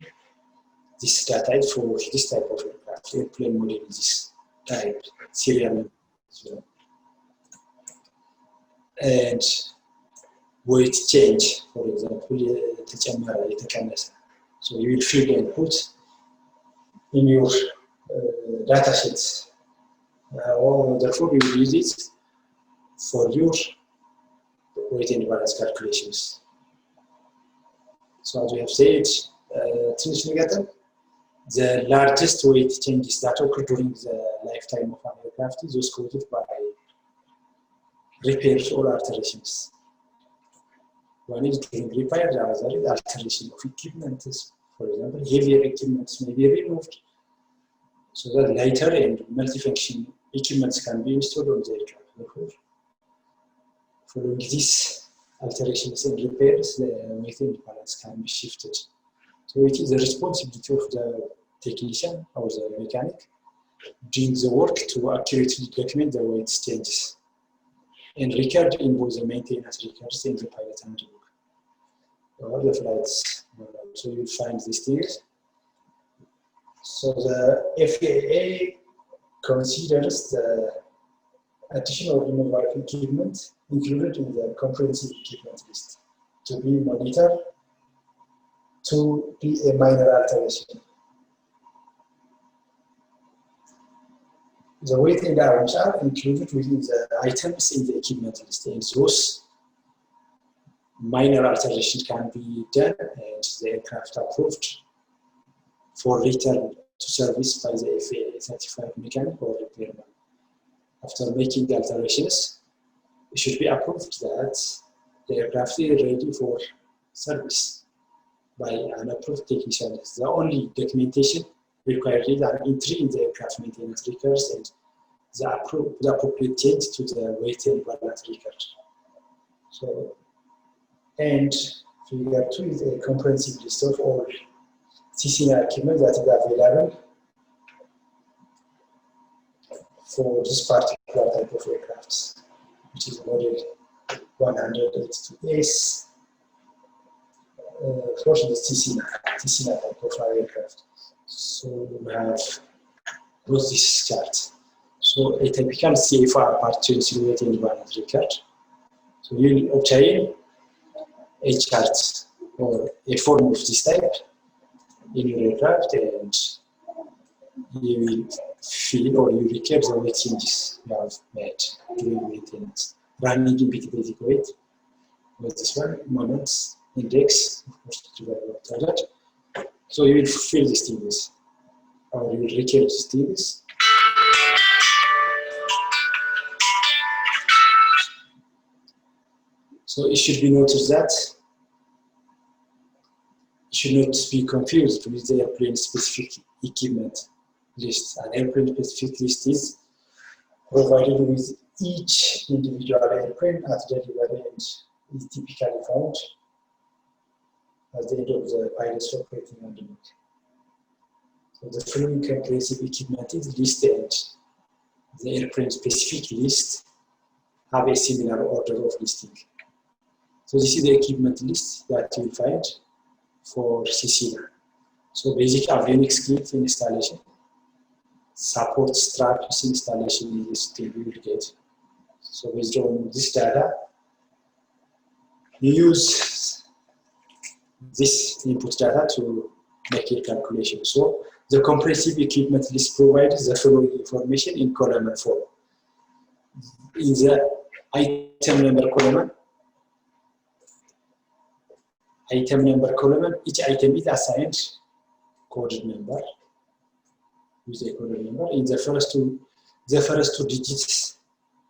this data is for this type of aircraft, airplane model is this type, serial number. So, and weight change, for example, so you will fill the input in your data sheets. Or therefore, you will use it for your weight and balance calculations. So as we have said, the largest weight changes that occur during the lifetime of an aircraft is those caused by repairs or alterations. One is during repair, the other is alteration of equipment. For example, heavier equipment may be removed so that lighter and multifunction equipments can be installed on the aircraft. Therefore, following these alterations and repairs, the weight and balance can be shifted. So it is the responsibility of the technician or the mechanic doing the work to accurately document the weight changes and record in both the maintenance records and the pilot handbook or the flights. So you'll find these things. So the FAA considers the additional removal of equipment included in the comprehensive equipment list to be monitored to be a minor alteration. The weight and arms are included within the items in the equipment list, and those minor alterations can be done and the aircraft approved for return to service by the FAA certified mechanic or repairman. After making the alterations, it should be approved that the aircraft is ready for service by an approved technician. The only documentation required is an entry in the aircraft maintenance records and the appropriate change to the weight and balance record. So, and figure 2 is a comprehensive list of all CCNA equipment that is available for this particular type of aircraft, which is model 182S. For the CCNA type of aircraft. So we have brought this chart. So a typical CFR part 2 weight and balance record. So you will obtain a chart or a form of this type in your aircraft, and you will fill or you record the weight changes you have made during maintenance. Running in basic weight with this one, moments, index, of course, to that. So you will fill these things, or you will record these things. So it should be noted that it should not be confused with the airplane specific equipment list. An airplane specific list is provided with each individual airplane at delivery and is typically found at the end of the pilot's operating handbook. So the following comprehensive equipment is listed. The airplane specific list have a similar order of listing. So this is the equipment list that you will find for CCNA. So basic avionics kit installation, support straps installation is the you will get. So based on this data, you use this input data to make a calculation. So the comprehensive equipment list provides the following information in column 4. In the item number column, each item is assigned coded number with a coded number. In the first two digits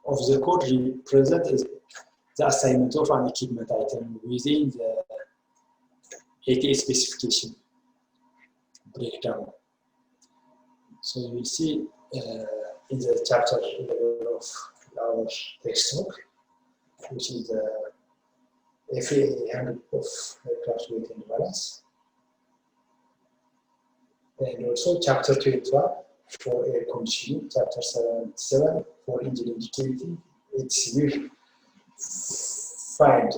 of the code represent the assignment of an equipment item within the ATA specification breakdown. So you will see in the chapter of our textbook, which is the FAA handbook of aircraft weight and balance. And also chapter 21 for air conditioning, chapter 77 for engine indicating. It's will find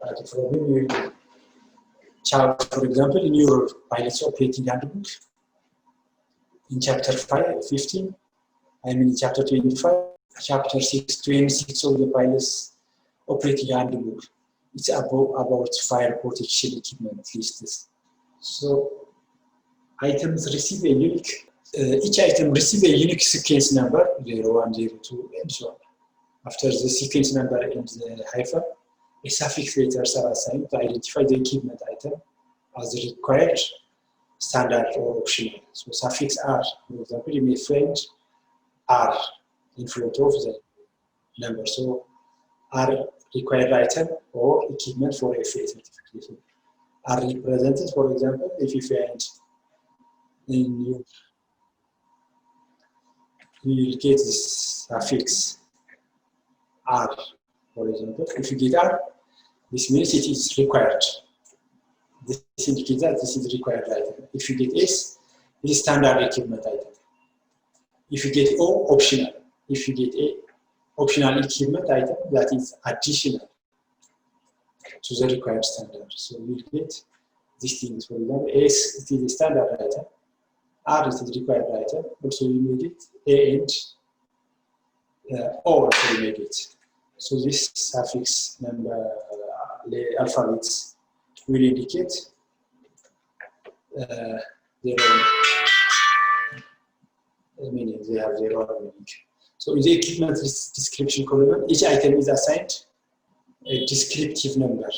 the problem you chart, for example, in your pilot's operating handbook, in chapter 15, in chapter 25, chapter 26 of the pilot's operating handbook. It's about fire protection equipment lists. So items receive a unique, each item receive a unique sequence number, 01, 02, and so on. After the sequence number and the hyphen, a suffix letters are assigned to identify the equipment item as required, standard, or optional. So suffix R, for example, you may find R in front of the number. So R required item or equipment for FAA certification. Are represented, for example, if you find in you will get this suffix R, for example. If you get R, this means it is required. This indicates that this is required item. If you get S, it is standard equipment item. If you get O, optional. If you get A, optional equipment item, that is additional to the required standard. So we'll get these things. For example, S, it is a standard item. R, it is required item. Also, you may get A and O, also you may get. So this suffix number, the alphabets will indicate their own meaning. They have their own meaning. So in the equipment description column, each item is assigned a descriptive number,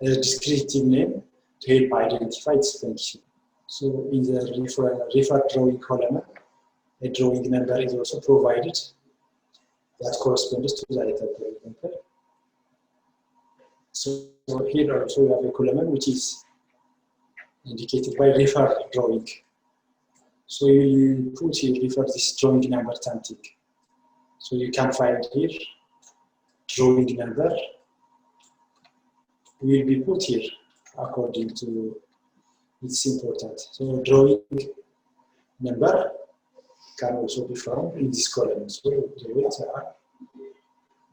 a descriptive name to help identify its function. So in the refer drawing column, a drawing number is also provided that corresponds to the item, for example. So here also we have a column which is indicated by refer drawing. So you put here refer this drawing number something. So you can find here drawing number will be put here according to its importance. So drawing number can also be found in this column. So the weights are,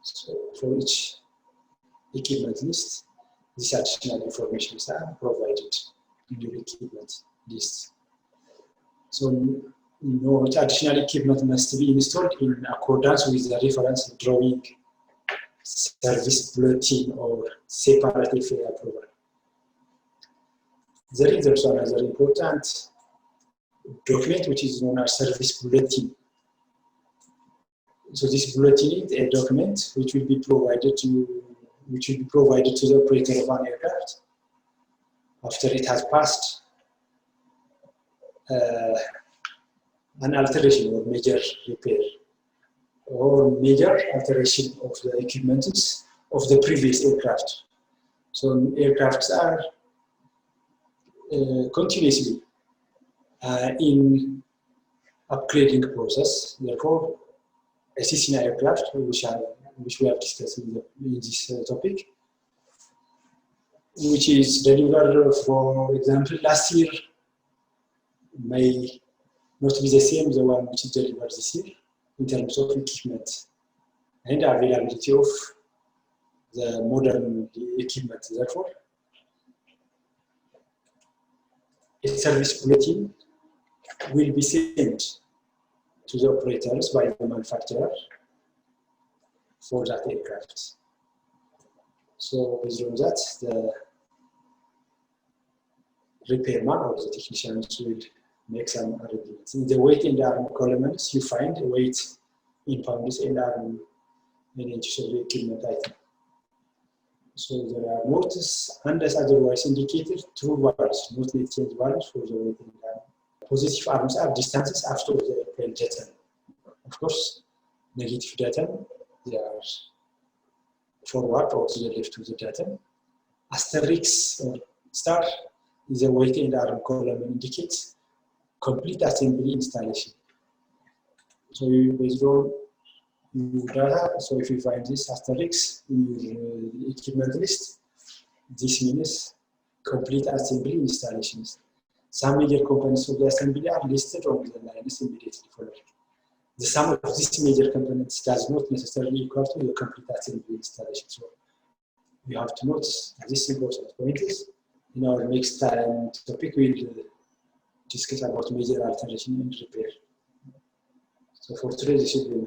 so for each equipment list, these additional information are provided in your equipment list. So you know which additional equipment must be installed in accordance with the reference drawing, service bulletin, or separate FAA approval. There is also another important document which is known as service bulletin. So this bulletin is a document which will be provided to the operator of an aircraft after it has passed an alteration or major repair or major alteration of the equipment of the previous aircraft. So aircrafts are continuously in upgrading process. Therefore, a Cessna aircraft, which we have discussed in this topic, which is delivered, for example, last year, may not be the same the one which is delivered this year in terms of equipment and availability of the modern equipment. Therefore, a service bulletin will be sent to the operators by the manufacturer for that aircraft. So based on that, the repairman or the technicians will make some arrangements. In the weight and arm columns, you find weight in pounds and arm in inches of the equipment item. So there are notes, unless otherwise indicated, true values, not net change values for the weight and arm. Positive arms are distances after the airplane datum. Of course, negative datum, they are forward or to the left of the datum. Asterisk or star is a weight and arm column indicates complete assembly installation. So you based on data. So if you find this asterisk in your equipment list, this means complete assembly installations. Some major components of the assembly are listed on the lines immediately following. The sum of these major components does not necessarily equal to the complete assembly installation. So we have to note this important point is in our next time topic we'll discuss about major alteration and repair. So for today this should be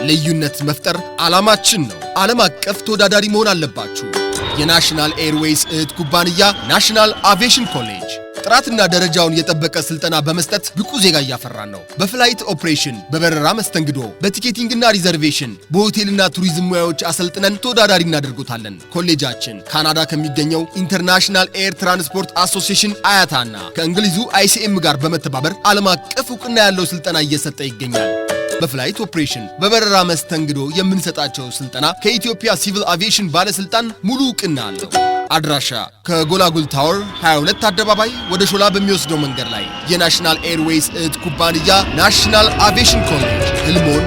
ልዩነት መፍጠር ዓላማችን ነው። ዓለም አቀፍ ተወዳዳሪ መሆን አለባችሁ። የናሽናል ኤርዌይስ እህት ኩባንያ ናሽናል አቪዬሽን ኮሌጅ ጥራትና ደረጃውን የጠበቀ ስልጠና በመስጠት ብቁ ዜጋ እያፈራን ነው። በፍላይት ኦፕሬሽን፣ በበረራ መስተንግዶ፣ በቲኬቲንግና ሪዘርቬሽን፣ በሆቴልና ቱሪዝም ሙያዎች አሰልጥነን ተወዳዳሪ እናደርጉታለን። ኮሌጃችን ካናዳ ከሚገኘው ኢንተርናሽናል ኤር ትራንስፖርት አሶሲዬሽን አያታና ከእንግሊዙ ICM ጋር በመተባበር ዓለም አቀፍ ዕውቅና ያለው ስልጠና እየሰጠ ይገኛል። በፍላይት ኦፕሬሽን በበረራ መስተንግዶ የምንሰጣቸው ስልጠና ከኢትዮጵያ ሲቪል አቪዬሽን ባለስልጣን ሙሉ ዕውቅና አለው። አድራሻ ከጎላጉል ታወር 22 አደባባይ ወደ ሾላ በሚወስደው መንገድ ላይ የናሽናል ኤርዌይስ እህት ኩባንያ ናሽናል አቪዬሽን ኮሌጅ ህልሞን